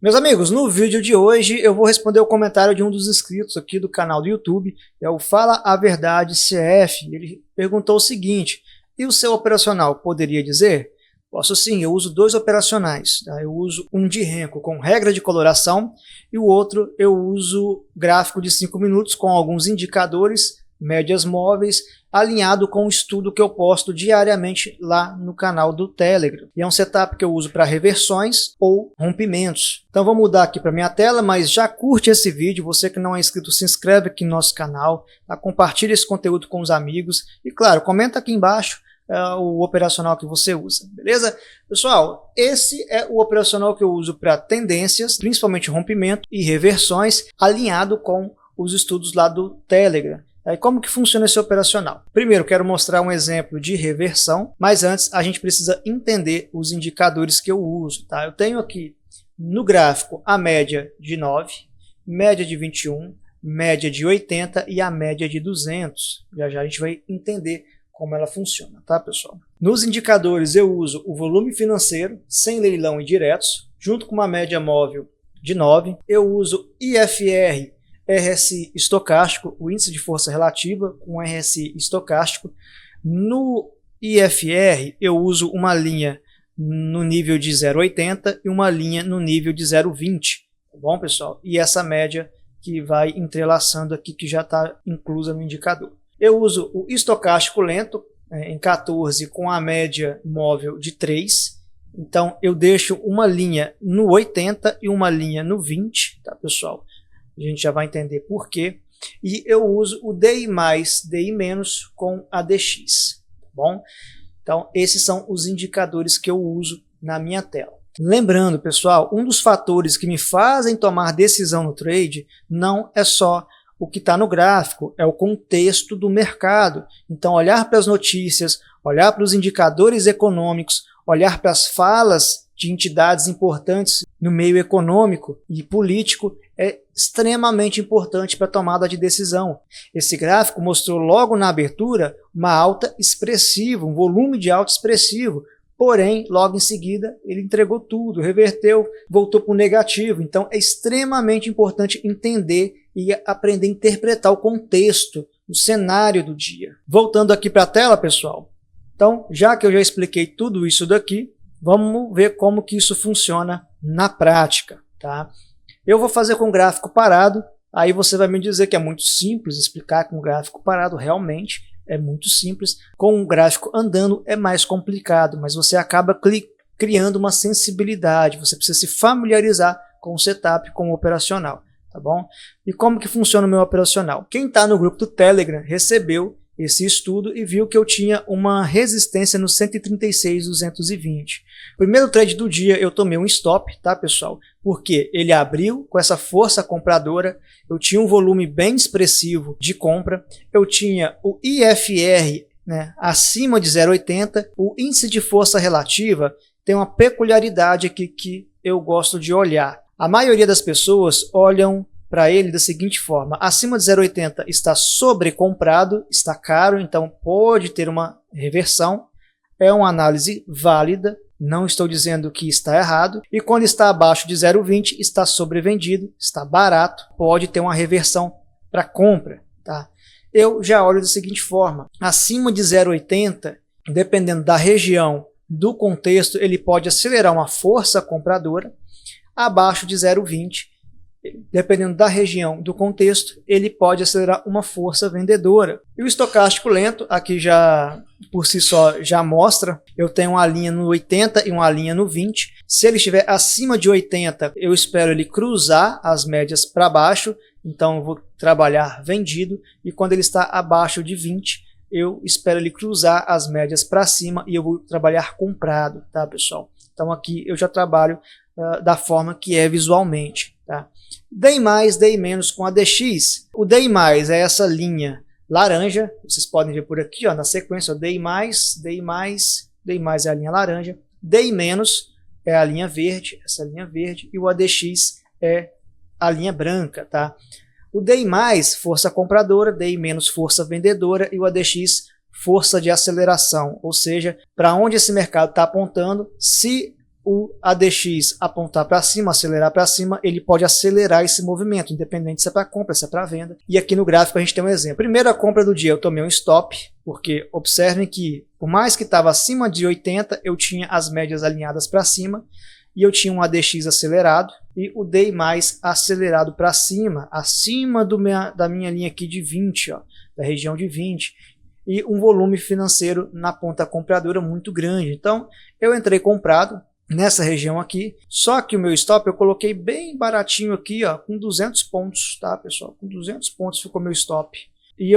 Meus amigos, no vídeo de hoje eu vou responder o comentário de um dos inscritos aqui do canal do YouTube, é o Fala a Verdade CF. Ele perguntou o seguinte: e o seu operacional poderia dizer? Posso sim, eu uso dois operacionais. Tá? Eu uso um de Renko com regra de coloração e o outro eu uso gráfico de 5 minutos com alguns indicadores, médias móveis, alinhado com o estudo que eu posto diariamente lá no canal do Telegram. E é um setup que eu uso para reversões ou rompimentos. Então vou mudar aqui para minha tela, mas já curte esse vídeo. Você que não é inscrito, se inscreve aqui no nosso canal, tá? Compartilha esse conteúdo com os amigos e, claro, comenta aqui embaixo o operacional que você usa, beleza? Pessoal, esse é o operacional que eu uso para tendências, principalmente rompimento e reversões, alinhado com os estudos lá do Telegram. E como que funciona esse operacional? Primeiro, quero mostrar um exemplo de reversão, mas antes a gente precisa entender os indicadores que eu uso. Tá? Eu tenho aqui no gráfico a média de 9, média de 21, média de 80 e a média de 200. Já já a gente vai entender como ela funciona, tá, pessoal? Nos indicadores eu uso o volume financeiro, sem leilão e diretos, junto com uma média móvel de 9. Eu uso IFR, RSI estocástico, o índice de força relativa com RSI estocástico. No IFR eu uso uma linha no nível de 0,80 e uma linha no nível de 0,20, tá bom, pessoal? E essa média que vai entrelaçando aqui, que já está inclusa no indicador. Eu uso o estocástico lento em 14 com a média móvel de 3. Então eu deixo uma linha no 80 e uma linha no 20, tá, pessoal? A gente já vai entender por quê. E eu uso o DI+, DI- com a DX, tá bom? Então, esses são os indicadores que eu uso na minha tela. Lembrando, pessoal, um dos fatores que me fazem tomar decisão no trade não é só o que está no gráfico, é o contexto do mercado. Então, olhar para as notícias, olhar para os indicadores econômicos, olhar para as falas de entidades importantes no meio econômico e político é extremamente importante para a tomada de decisão. Esse gráfico mostrou logo na abertura uma alta expressiva, um volume de alta expressivo, porém, logo em seguida, ele entregou tudo, reverteu, voltou para o negativo. Então, é extremamente importante entender e aprender a interpretar o contexto, o cenário do dia. Voltando aqui para a tela, pessoal. Então, já que eu já expliquei tudo isso daqui, vamos ver como que isso funciona na prática, tá? Eu vou fazer com gráfico parado, aí você vai me dizer que é muito simples explicar com gráfico parado, realmente é muito simples. Com um gráfico andando é mais complicado, mas você acaba criando uma sensibilidade, você precisa se familiarizar com o setup, com o operacional, tá bom? E como que funciona o meu operacional? Quem está no grupo do Telegram recebeu esse estudo e viu que eu tinha uma resistência no 136,220. Primeiro trade do dia eu tomei um stop, tá, pessoal? Porque ele abriu com essa força compradora, eu tinha um volume bem expressivo de compra, eu tinha o IFR, né, acima de 0,80, o índice de força relativa tem uma peculiaridade aqui que eu gosto de olhar. A maioria das pessoas olham para ele da seguinte forma: acima de 0,80 está sobrecomprado, está caro, então pode ter uma reversão. É uma análise válida, não estou dizendo que está errado. E quando está abaixo de 0,20 está sobrevendido, está barato, pode ter uma reversão para compra, tá? Eu já olho da seguinte forma: acima de 0,80, dependendo da região, do contexto, ele pode acelerar uma força compradora. Abaixo de 0,20, dependendo da região, do contexto, ele pode acelerar uma força vendedora. E o estocástico lento, aqui já por si só já mostra, eu tenho uma linha no 80 e uma linha no 20. Se ele estiver acima de 80, eu espero ele cruzar as médias para baixo, então eu vou trabalhar vendido. E quando ele está abaixo de 20, eu espero ele cruzar as médias para cima e eu vou trabalhar comprado, tá, pessoal? Então aqui eu já trabalho da forma que é visualmente, tá? DI+, DI- com a DX. O DI+ é essa linha laranja, vocês podem ver por aqui, ó, na sequência, ó, DI+, DI+, DI+ é a linha laranja, DI- é a linha verde, essa linha verde, e o ADX é a linha branca, tá? O DI+, força compradora, DI- força vendedora, e o ADX, força de aceleração, ou seja, para onde esse mercado está apontando. Se o ADX apontar para cima, acelerar para cima, ele pode acelerar esse movimento, independente se é para compra, se é para venda. E aqui no gráfico a gente tem um exemplo. Primeira compra do dia eu tomei um stop, porque observem que por mais que estava acima de 80, eu tinha as médias alinhadas para cima, e eu tinha um ADX acelerado e o DI mais acelerado para cima, acima da minha linha aqui de 20, ó, da região de 20. E um volume financeiro na ponta compradora muito grande. Então eu entrei comprado nessa região aqui, só que o meu stop eu coloquei bem baratinho aqui, ó, com 200 pontos, tá pessoal? Com 200 pontos ficou meu stop. E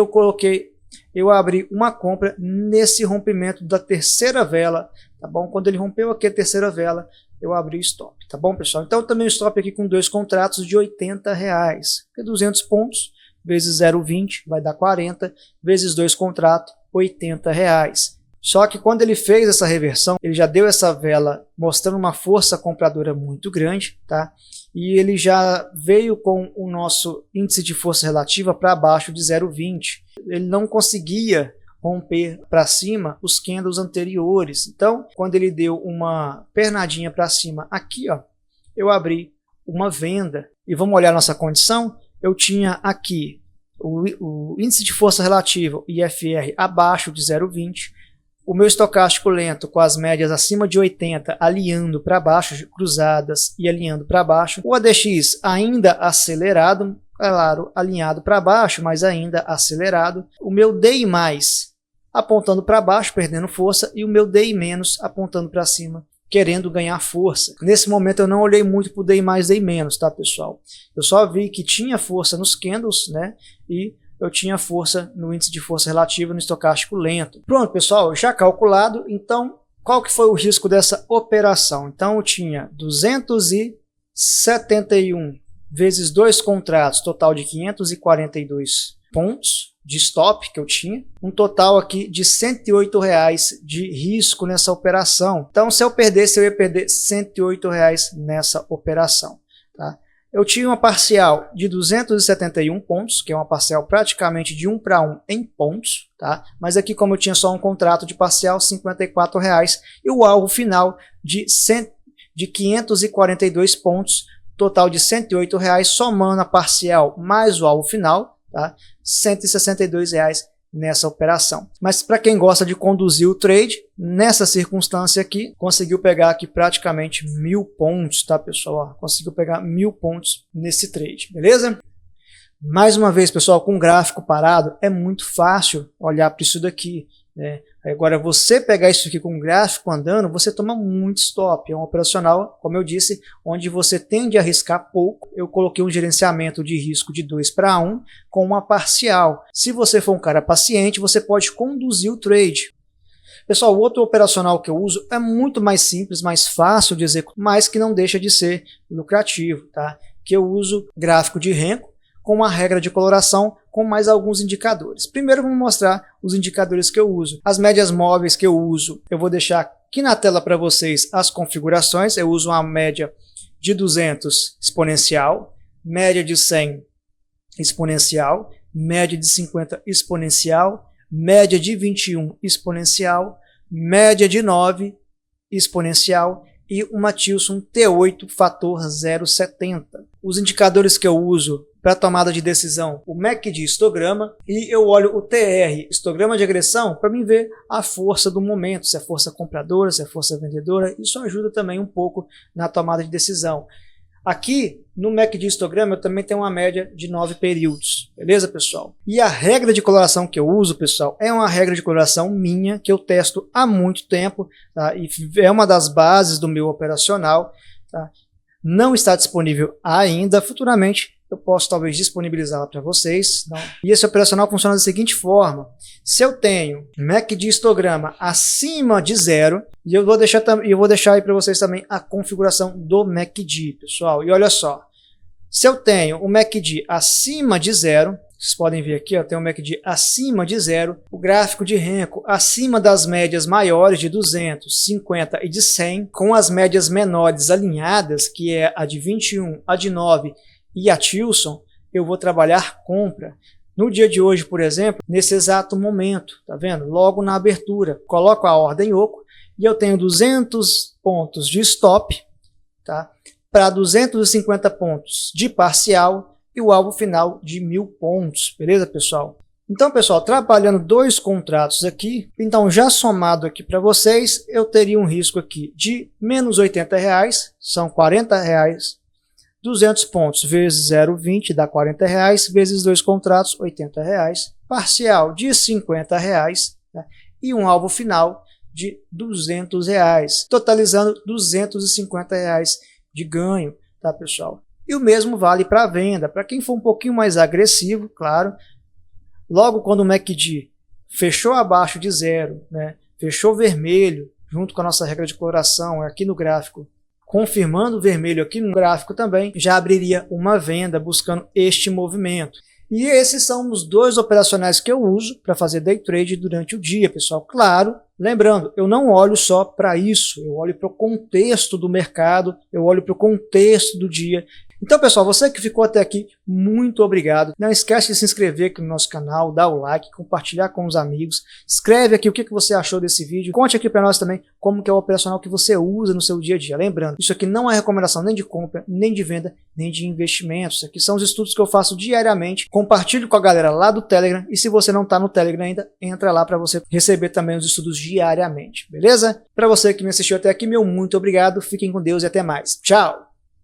eu abri uma compra nesse rompimento da terceira vela, tá bom? Quando ele rompeu aqui a terceira vela, eu abri o stop, tá bom pessoal? Então também o stop aqui com 2 contratos de R$80, porque 200 pontos vezes 0,20 vai dar 40, vezes 2 contratos, R$80. Só que quando ele fez essa reversão, ele já deu essa vela mostrando uma força compradora muito grande, tá? E ele já veio com o nosso índice de força relativa para baixo de 0,20. Ele não conseguia romper para cima os candles anteriores. Então, quando ele deu uma pernadinha para cima aqui, ó, eu abri uma venda. E vamos olhar nossa condição? Eu tinha aqui o índice de força relativa, IFR, abaixo de 0,20. O meu estocástico lento com as médias acima de 80 alinhando para baixo, cruzadas e alinhando para baixo. O ADX ainda acelerado, claro, alinhado para baixo, mas ainda acelerado. O meu DI mais apontando para baixo, perdendo força, e o meu DI menos apontando para cima, querendo ganhar força. Nesse momento eu não olhei muito para o DI mais, DI menos, tá pessoal? Eu só vi que tinha força nos candles, né? E eu tinha força no índice de força relativa no estocástico lento. Pronto, pessoal, já calculado. Então, qual que foi o risco dessa operação? Então, eu tinha 271 vezes 2 contratos, total de 542 pontos de stop que eu tinha. Um total aqui de R$108 de risco nessa operação. Então, se eu perdesse, eu ia perder R$108 nessa operação, tá? Eu tinha uma parcial de 271 pontos, que é uma parcial praticamente de 1 para 1 em pontos, tá? Mas aqui, como eu tinha só um contrato de parcial, R$54, e o alvo final de 542 pontos, total de R$108, somando a parcial mais o alvo final, tá? R$162 nessa operação. Mas para quem gosta de conduzir o trade, nessa circunstância aqui, conseguiu pegar aqui praticamente 1000 pontos, tá pessoal? Conseguiu pegar 1000 pontos nesse trade, beleza? Mais uma vez, pessoal, com o gráfico parado, é muito fácil olhar para isso daqui, né? Agora, você pegar isso aqui com o gráfico andando, você toma muito stop. É um operacional, como eu disse, onde você tende a arriscar pouco. Eu coloquei um gerenciamento de risco de 2 para 1 com uma parcial. Se você for um cara paciente, você pode conduzir o trade. Pessoal, o outro operacional que eu uso é muito mais simples, mais fácil de executar, mas que não deixa de ser lucrativo, tá? Que eu uso gráfico de Renko, com uma regra de coloração com mais alguns indicadores. Primeiro vamos mostrar os indicadores que eu uso. As médias móveis que eu uso, eu vou deixar aqui na tela para vocês as configurações. Eu uso uma média de 200 exponencial, média de 100 exponencial, média de 50 exponencial, média de 21 exponencial, média de 9 exponencial e uma Tilson T8 fator 0,70. Os indicadores que eu uso para tomada de decisão, o MACD histograma, e eu olho o TR, histograma de agressão, para mim ver a força do momento, se é força compradora, se é força vendedora. Isso ajuda também um pouco na tomada de decisão. Aqui no MACD histograma eu também tenho uma média de 9 períodos, beleza pessoal? E a regra de coloração que eu uso, pessoal, é uma regra de coloração minha, que eu testo há muito tempo, tá? E é uma das bases do meu operacional, tá? Não está disponível ainda, futuramente eu posso talvez disponibilizá-la para vocês. Não. E esse operacional funciona da seguinte forma: se eu tenho MACD histograma acima de 0, e eu vou deixar aí para vocês também a configuração do MACD, pessoal. E olha só, se eu tenho o MACD acima de 0, vocês podem ver aqui, ó, tem o MACD acima de 0, o gráfico de Renko acima das médias maiores de 200, 50 e de 100, com as médias menores alinhadas, que é a de 21, a de 9 e a Tilson, eu vou trabalhar compra. No dia de hoje, por exemplo, nesse exato momento, tá vendo? Logo na abertura, coloco a ordem oco e eu tenho 200 pontos de stop, tá? Para 250 pontos de parcial e o alvo final de 1000 pontos, beleza, pessoal? Então, pessoal, trabalhando dois contratos aqui, então já somado aqui para vocês, eu teria um risco aqui de menos R$80, são R$40, 200 pontos vezes 0,20 dá R$40, vezes dois contratos, R$80, parcial de R$50, tá? E um alvo final de R$200, totalizando R$250 de ganho, tá, pessoal? E o mesmo vale para a venda, para quem for um pouquinho mais agressivo, claro. Logo quando o MACD fechou abaixo de zero, né, fechou vermelho, junto com a nossa regra de coloração aqui no gráfico, confirmando o vermelho aqui no gráfico também, já abriria uma venda buscando este movimento. E esses são os dois operacionais que eu uso para fazer day trade durante o dia, pessoal. Claro, lembrando, eu não olho só para isso, eu olho para o contexto do mercado, eu olho para o contexto do dia. Então, pessoal, você que ficou até aqui, muito obrigado. Não esquece de se inscrever aqui no nosso canal, dar o like, compartilhar com os amigos. Escreve aqui o que você achou desse vídeo. Conte aqui para nós também como que é o operacional que você usa no seu dia a dia. Lembrando, isso aqui não é recomendação nem de compra, nem de venda, nem de investimentos. Isso aqui são os estudos que eu faço diariamente. Compartilho com a galera lá do Telegram. E se você não está no Telegram ainda, entra lá para você receber também os estudos diariamente. Beleza? Para você que me assistiu até aqui, meu muito obrigado. Fiquem com Deus e até mais. Tchau!